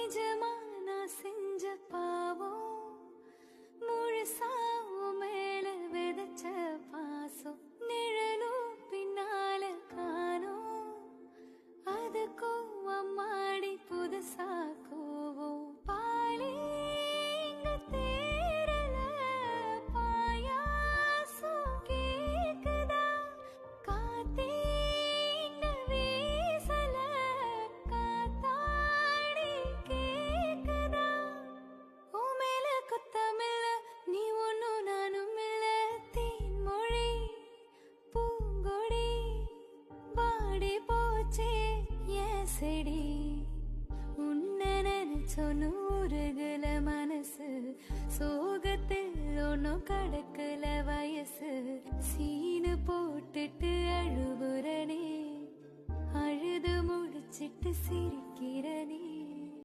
நிஜமா நான் செஞ்ச பாவம் முழுசா உன் மேல விதைச்ச பாசம் நிழலும் பின்னால காணோம் அதுக்கும் அம்மாடி புதுசா கோவம் பாலே இங்க தேரல பாயாசம் கேக்குதா காத்தே இங்க வீசல காத்தாடி கேக்குதா உன் மேல குத்தமில்ல நீ ஒன்னும் நானும் இல்ல தேன்மொழி பூங்கொடி வாடி போச்சே என் செடி உன்னை நினைச்சோ நூறுகள மனசு சோகத்தில் ஒன்னும் கடக்கல வயசு சீனு போட்டுட்டு அழுகுறனே அழுது முடிச்சிட்டு சிரிக்கிறனே